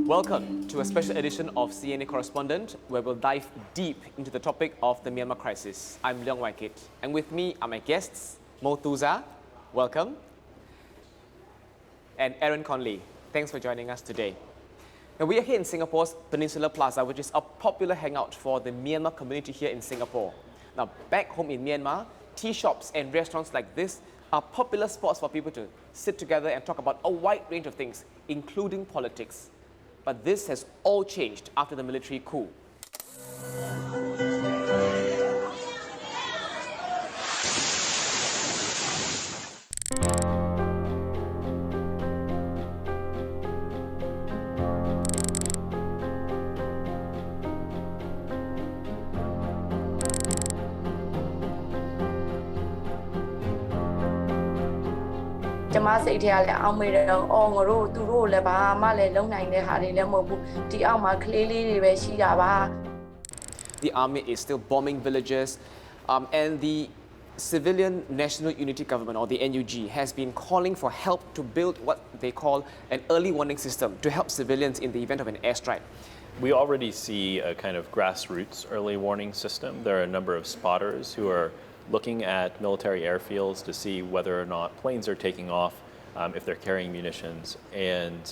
Welcome to a special edition of CNA Correspondent, where we'll dive deep into the topic of the Myanmar crisis. I'm Leong Wai Kit, and with me are my guests, Mo Tuza, welcome, and Aaron Conley. Thanks for joining us today. Now, we are here in Singapore's Peninsula Plaza, which is a popular hangout for the Myanmar community here in Singapore. Now, back home in Myanmar, tea shops and restaurants like this are popular spots for people to sit together and talk about a wide range of things, including politics. But this has all changed after the military coup. The army is still bombing villages, and the Civilian National Unity Government, or the NUG, has been calling for help to build what they call an early warning system to help civilians in the event of an airstrike. We already see a kind of grassroots early warning system. There are a number of spotters who are looking at military airfields to see whether or not planes are taking off, if they're carrying munitions. And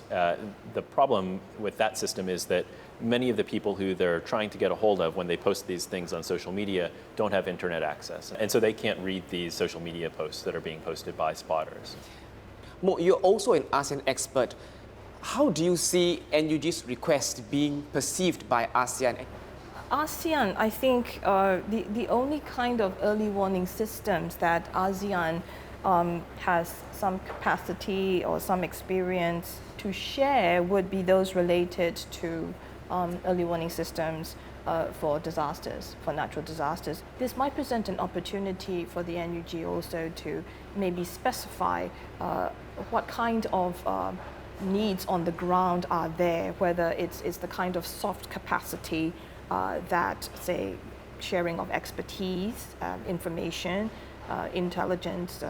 the problem with that system is that many of the people who they're trying to get a hold of when they post these things on social media don't have internet access. And so they can't read these social media posts that are being posted by spotters. Mo, you're also an ASEAN expert. How do you see NUG's request being perceived by ASEAN? ASEAN, I think the only kind of early warning systems that ASEAN has some capacity or some experience to share would be those related to early warning systems for disasters, for natural disasters. This might present an opportunity for the NUG also to maybe specify what kind of needs on the ground are there, whether it's the kind of soft capacity that, say, sharing of expertise, information, intelligence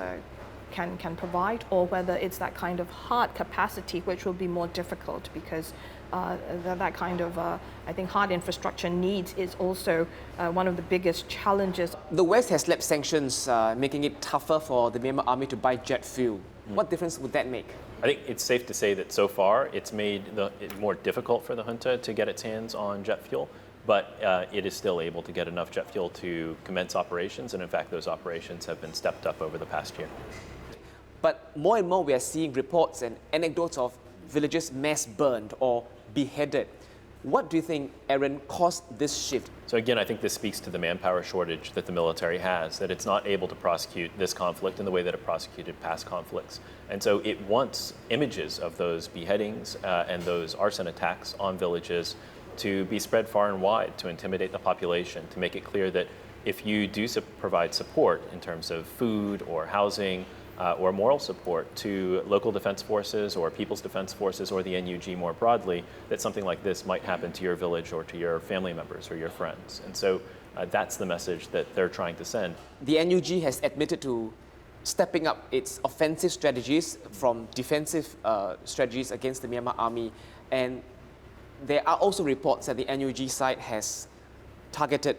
can provide, or whether it's that kind of hard capacity, which will be more difficult because that kind of, I think, hard infrastructure needs is also one of the biggest challenges. The West has slapped sanctions, making it tougher for the Myanmar army to buy jet fuel. What difference would that make? I think it's safe to say that so far it's made it more difficult for the junta to get its hands on jet fuel, but it is still able to get enough jet fuel to commence operations, and in fact those operations have been stepped up over the past year. But more and more we are seeing reports and anecdotes of villages mass burned or beheaded. What do you think, Aaron, caused this shift? So again, I think this speaks to the manpower shortage that the military has, that it's not able to prosecute this conflict in the way that it prosecuted past conflicts. And so it wants images of those beheadings and those arson attacks on villages to be spread far and wide, to intimidate the population, to make it clear that if you do provide support in terms of food or housing, or moral support to local defense forces or people's defense forces or the NUG more broadly, that something like this might happen to your village or to your family members or your friends. And so that's the message that they're trying to send. The NUG has admitted to stepping up its offensive strategies from defensive strategies against the Myanmar army. And there are also reports that the NUG side has targeted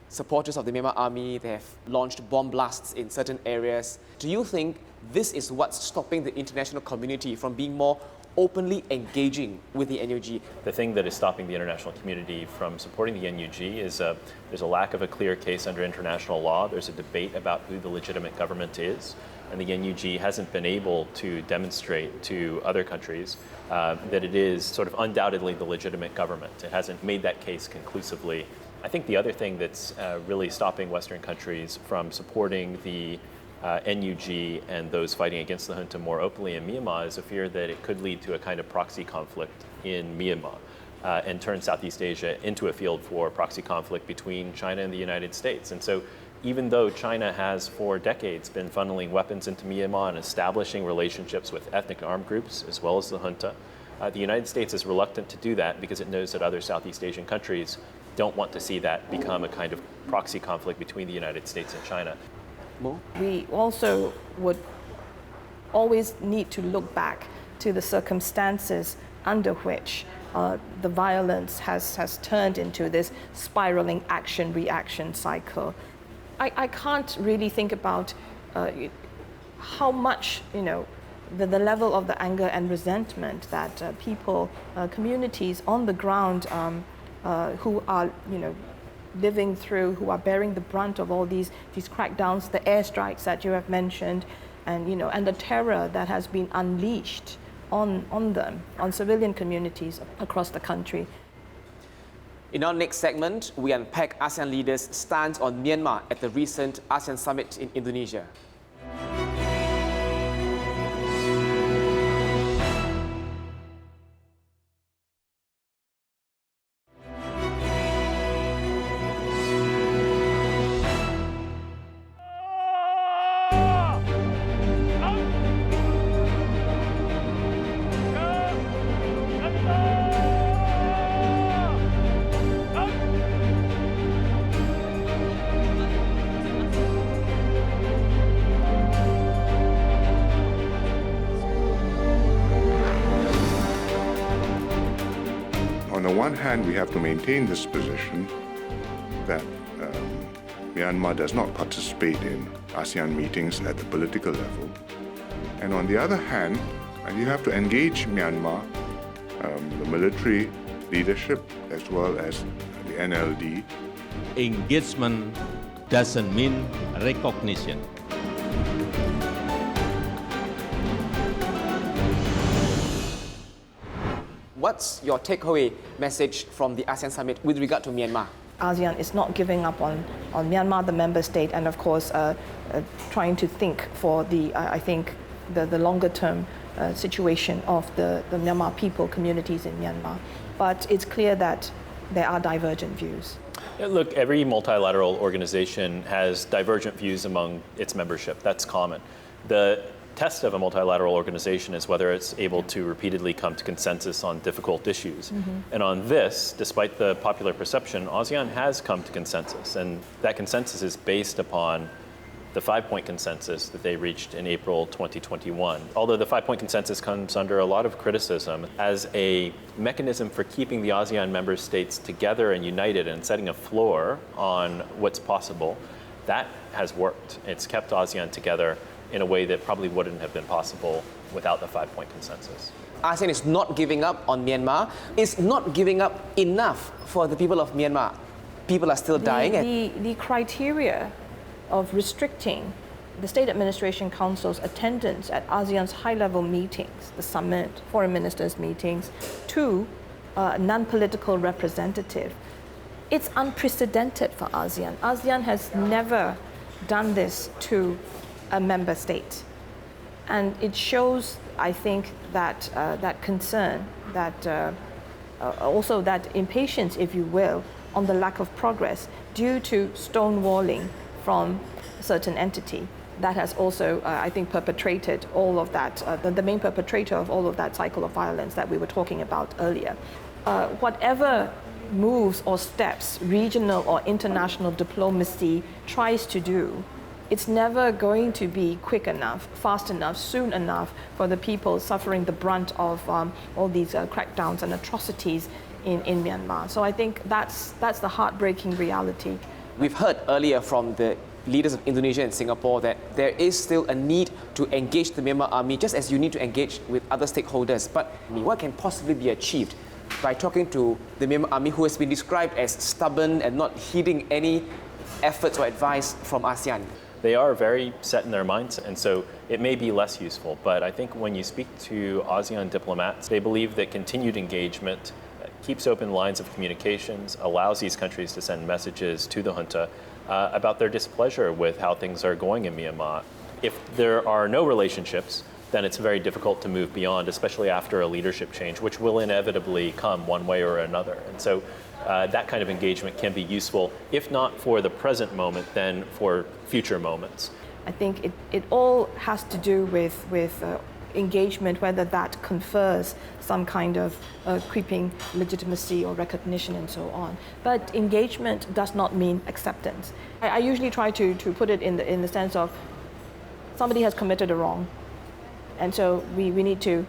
supporters of the Myanmar army. They have launched bomb blasts in certain areas. Do you think this is what's stopping the international community from being more openly engaging with the NUG? The thing that is stopping the international community from supporting the NUG is there's a lack of a clear case under international law. There's a debate about who the legitimate government is, and the NUG hasn't been able to demonstrate to other countries that it is sort of undoubtedly the legitimate government. It hasn't made that case conclusively. I think the other thing that's really stopping Western countries from supporting the NUG and those fighting against the junta more openly in Myanmar is a fear that it could lead to a kind of proxy conflict in Myanmar and turn Southeast Asia into a field for proxy conflict between China and the United States. And so even though China has for decades been funneling weapons into Myanmar and establishing relationships with ethnic armed groups as well as the junta, the United States is reluctant to do that because it knows that other Southeast Asian countries don't want to see that become a kind of proxy conflict between the United States and China. Mo? We also would always need to look back to the circumstances under which the violence has turned into this spiraling action-reaction cycle. I can't really think about how much, the level of the anger and resentment that people, communities on the ground who are, living through, who are bearing the brunt of all these crackdowns, the airstrikes that you have mentioned, and the terror that has been unleashed on them, on civilian communities across the country. In our next segment, we unpack ASEAN leaders' stance on Myanmar at the recent ASEAN summit in Indonesia. On the one hand, we have to maintain this position that Myanmar does not participate in ASEAN meetings at the political level. And on the other hand, you have to engage Myanmar, the military leadership, as well as the NLD. Engagement doesn't mean recognition. What's your takeaway message from the ASEAN summit with regard to Myanmar? ASEAN is not giving up on Myanmar, the member state, and of course trying to think for the longer term situation of the Myanmar people, communities in Myanmar. But it's clear that there are divergent views. Yeah, look, every multilateral organization has divergent views among its membership. That's common. The test of a multilateral organization is whether it's able to repeatedly come to consensus on difficult issues. And on this, despite the popular perception, ASEAN has come to consensus, and that consensus is based upon the 5-point consensus that they reached in April 2021. Although the 5-point consensus comes under a lot of criticism as a mechanism for keeping the ASEAN member states together and united and setting a floor on what's possible, that has worked. It's kept ASEAN together in a way that probably wouldn't have been possible without the 5-point consensus. ASEAN is not giving up on Myanmar. It's not giving up enough for the people of Myanmar. People are still dying. The criteria of restricting the State Administration Council's attendance at ASEAN's high-level meetings, the summit, foreign ministers' meetings, to a non-political representative, it's unprecedented for ASEAN. ASEAN has never done this to a member state. And it shows, I think, that that concern, that also that impatience, if you will, on the lack of progress due to stonewalling from a certain entity that has also, I think, perpetrated all of that, the main perpetrator of all of that cycle of violence that we were talking about earlier. Whatever moves or steps regional or international diplomacy tries to do, it's never going to be quick enough, fast enough, soon enough for the people suffering the brunt of all these crackdowns and atrocities in Myanmar. So I think that's the heartbreaking reality. We've heard earlier from the leaders of Indonesia and Singapore that there is still a need to engage the Myanmar army, just as you need to engage with other stakeholders. But what can possibly be achieved by talking to the Myanmar army, who has been described as stubborn and not heeding any efforts or advice from ASEAN? They are very set in their minds, and so it may be less useful. But I think when you speak to ASEAN diplomats, they believe that continued engagement keeps open lines of communications, allows these countries to send messages to the junta about their displeasure with how things are going in Myanmar. If there are no relationships, then it's very difficult to move beyond, especially after a leadership change, which will inevitably come one way or another. And so that kind of engagement can be useful, if not for the present moment, then for future moments. I think it all has to do with engagement, whether that confers some kind of creeping legitimacy or recognition and so on. But engagement does not mean acceptance. I usually try to put it in the sense of somebody has committed a wrong. And so we need to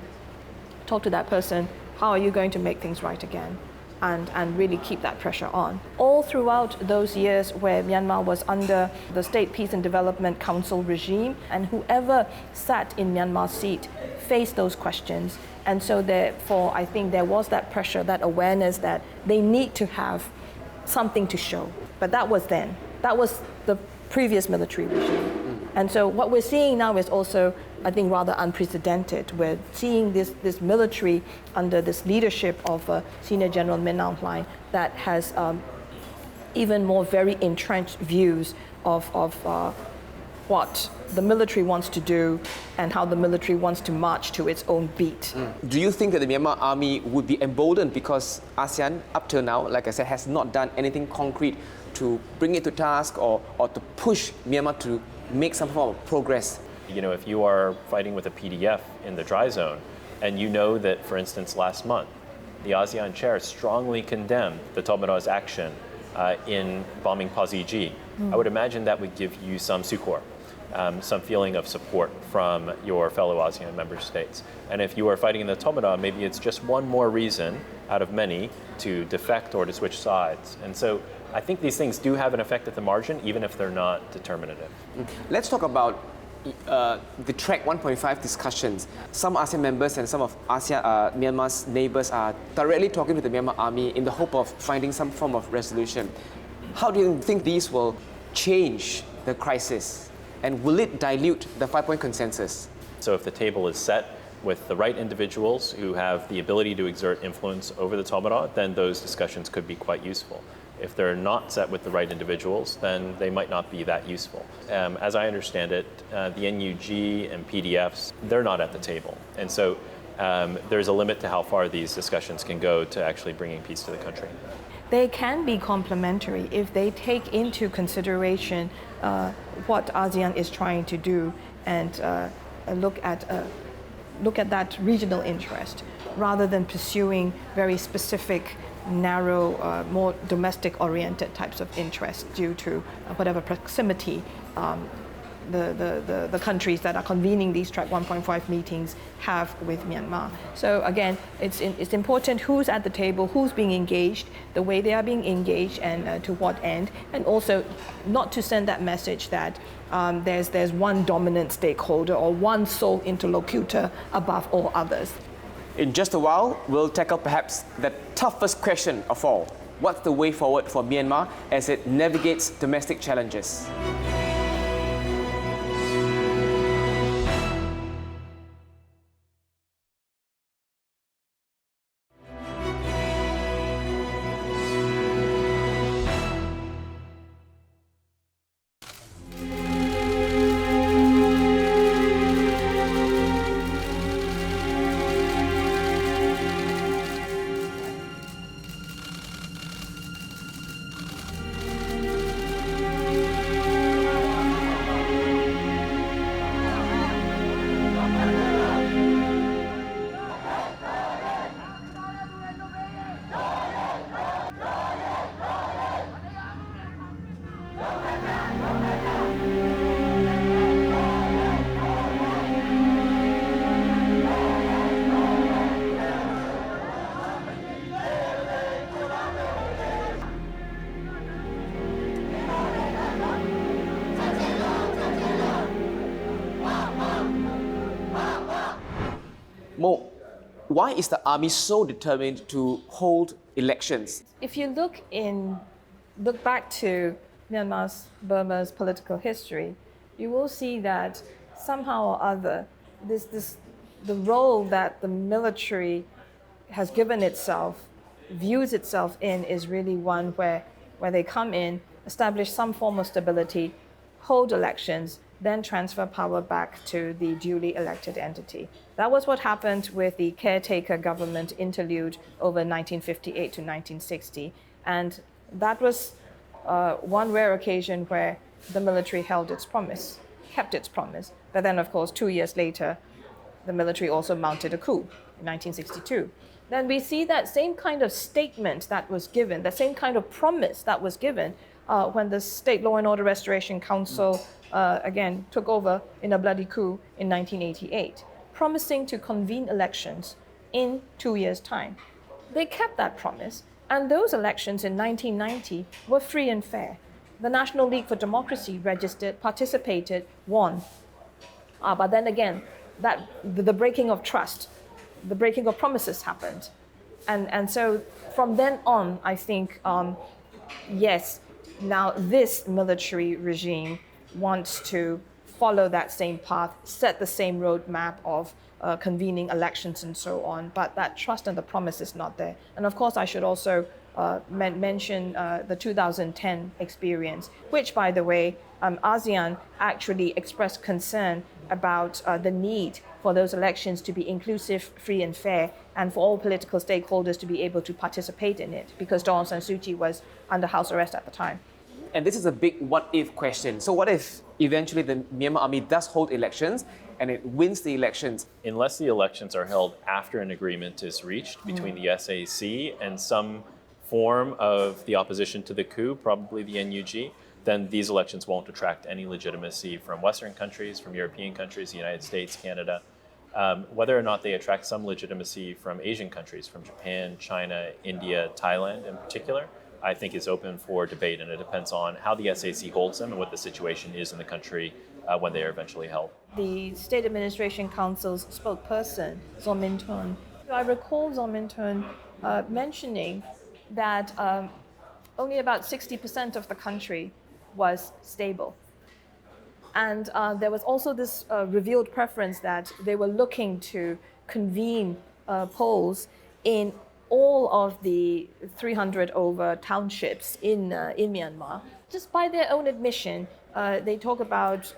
talk to that person, how are you going to make things right again? And really keep that pressure on. All throughout those years where Myanmar was under the State Peace and Development Council regime, and whoever sat in Myanmar's seat faced those questions. And so therefore, I think there was that pressure, that awareness that they need to have something to show. But that was then. That was the previous military regime. And so what we're seeing now is also, I think, rather unprecedented. We're seeing this military under this leadership of Senior General Min Aung Hlaing that has even more very entrenched views of what the military wants to do and how the military wants to march to its own beat. Do you think that the Myanmar army would be emboldened because ASEAN, up till now, like I said, has not done anything concrete to bring it to task or to push Myanmar to make some form of progress? You know, if you are fighting with a PDF in the dry zone, and you know that, for instance, last month, the chair strongly condemned the Tatmadaws' action in bombing Paziji, I would imagine that would give you some succor, some feeling of support from your fellow ASEAN member states. And if you are fighting in the Tatmadaw, maybe it's just one more reason out of many to defect or to switch sides. And so I think these things do have an effect at the margin, even if they're not determinative. Let's talk about the track 1.5 discussions. Some ASEAN members and some of Myanmar's neighbors are directly talking to the Myanmar army in the hope of finding some form of resolution. How do you think these will change the crisis? And will it dilute the 5-point consensus? So if the table is set with the right individuals who have the ability to exert influence over the Tatmadaw, then those discussions could be quite useful. If they're not set with the right individuals, then they might not be that useful. As I understand it, the NUG and PDFs, they're not at the table. And so there's a limit to how far these discussions can go to actually bringing peace to the country. They can be complementary if they take into consideration what ASEAN is trying to do and look at that regional interest rather than pursuing very specific, narrow, more domestic-oriented types of interests due to whatever proximity the countries that are convening these Track 1.5 meetings have with Myanmar. So again, it's important who's at the table, who's being engaged, the way they are being engaged, and to what end, and also not to send that message that there's one dominant stakeholder or one sole interlocutor above all others. In just a while, we'll tackle perhaps the toughest question of all. What's the way forward for Myanmar as it navigates domestic challenges? Mo, why is the army so determined to hold elections? If you look back to Burma's political history, you will see that somehow or other, the role that the military has given itself, views itself in, is really one where they come in, establish some form of stability, hold elections, then transfer power back to the duly elected entity. That was what happened with the caretaker government interlude over 1958 to 1960. And that was one rare occasion where the military held its promise, kept its promise. But then, of course, 2 years later, the military also mounted a coup in 1962. Then we see that same kind of statement that was given, that same kind of promise that was given when the State Law and Order Restoration Council again took over in a bloody coup in 1988. promising to convene elections in 2 years' time. They kept that promise, and those elections in 1990 were free and fair. The National League for Democracy registered, participated, won. But then again, the breaking of trust, the breaking of promises happened. And so from then on, I think, yes, now this military regime wants to follow that same path, set the same roadmap of convening elections and so on, but that trust and the promise is not there. And of course, I should also mention the 2010 experience, which, by the way, ASEAN actually expressed concern about the need for those elections to be inclusive, free and fair, and for all political stakeholders to be able to participate in it, because Daw Aung San Suu Kyi was under house arrest at the time. And this is a big what-if question. So what if eventually the Myanmar army does hold elections and it wins the elections? Unless the elections are held after an agreement is reached between the SAC and some form of the opposition to the coup, probably the NUG, then these elections won't attract any legitimacy from Western countries, from European countries, the United States, Canada. Whether or not they attract some legitimacy from Asian countries, from Japan, China, India, Thailand in particular, I think is open for debate, and it depends on how the SAC holds them and what the situation is in the country when they are eventually held. The State Administration Council's spokesperson, Zaw Min Tun, I recall Zaw Min Tun mentioning that only about 60% of the country was stable. And there was also this revealed preference that they were looking to convene polls in all of the 300 over townships in Myanmar. Just by their own admission, they talk about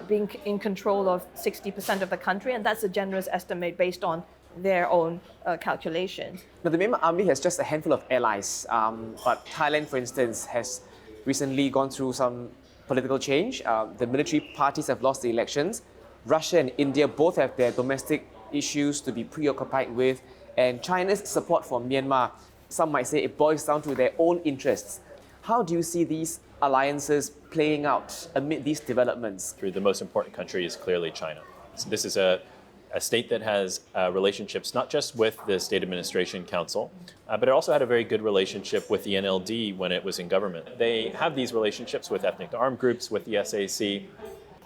being in control of 60% of the country, and that's a generous estimate based on their own calculations. Now, the Myanmar army has just a handful of allies, but Thailand, for instance, has recently gone through some political change. The military parties have lost the elections. Russia and India both have their domestic issues to be preoccupied with. And China's support for Myanmar, some might say it boils down to their own interests. How do you see these alliances playing out amid these developments? The most important country is clearly China. So this is a state that has relationships not just with the State Administration Council, but it also had a very good relationship with the NLD when it was in government. They have these relationships with ethnic armed groups, with the SAC.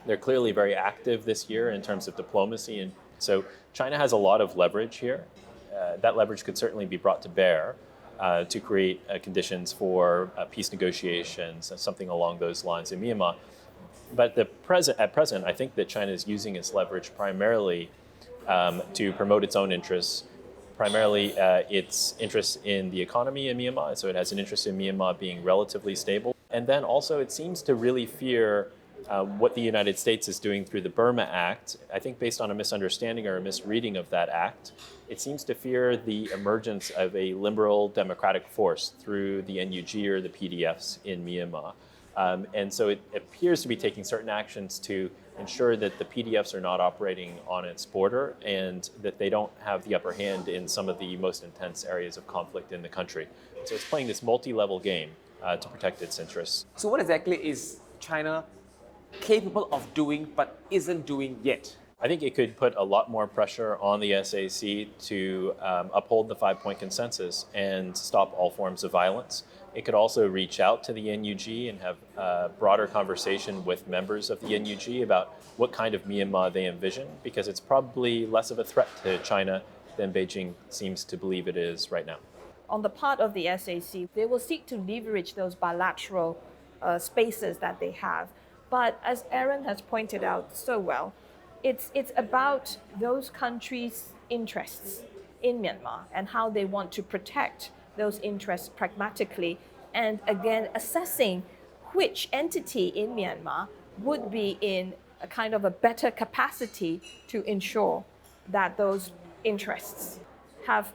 They're clearly very active this year in terms of diplomacy. And so China has a lot of leverage here. That leverage could certainly be brought to bear to create conditions for peace negotiations, something along those lines in Myanmar. But at present, I think that China is using its leverage primarily to promote its own interests, primarily its interests in the economy in Myanmar. So it has an interest in Myanmar being relatively stable. And then also it seems to really fear what the United States is doing through the Burma Act. I think based on a misunderstanding or a misreading of that act, it seems to fear the emergence of a liberal democratic force through the NUG or the PDFs in Myanmar. And so it appears to be taking certain actions to ensure that the PDFs are not operating on its border and that they don't have the upper hand in some of the most intense areas of conflict in the country. So it's playing this multi-level game to protect its interests. So what exactly is China capable of doing but isn't doing yet? I think it could put a lot more pressure on the SAC to uphold the 5-point consensus and stop all forms of violence. It could also reach out to the NUG and have a broader conversation with members of the NUG about what kind of Myanmar they envision, because it's probably less of a threat to China than Beijing seems to believe it is right now. On the part of the SAC, they will seek to leverage those bilateral spaces that they have. But as Aaron has pointed out so well, it's about those countries' interests in Myanmar and how they want to protect those interests pragmatically, and again assessing which entity in Myanmar would be in a kind of a better capacity to ensure that those interests have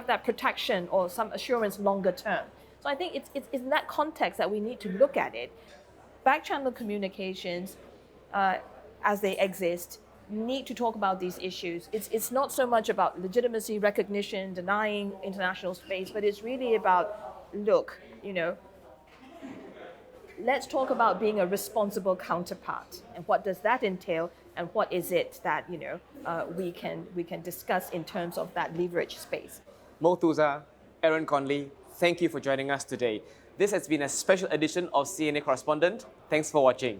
that protection or some assurance longer term. So I think it's in that context that we need to look at it. Back-channel communications, as they exist, need to talk about these issues. It's not so much about legitimacy, recognition, denying international space, but it's really about, look, let's talk about being a responsible counterpart. And what does that entail? and what is it that we can discuss in terms of that leverage space. Mo Thuza, Aaron Conley, thank you for joining us today. This has been a special edition of CNA Correspondent. Thanks for watching.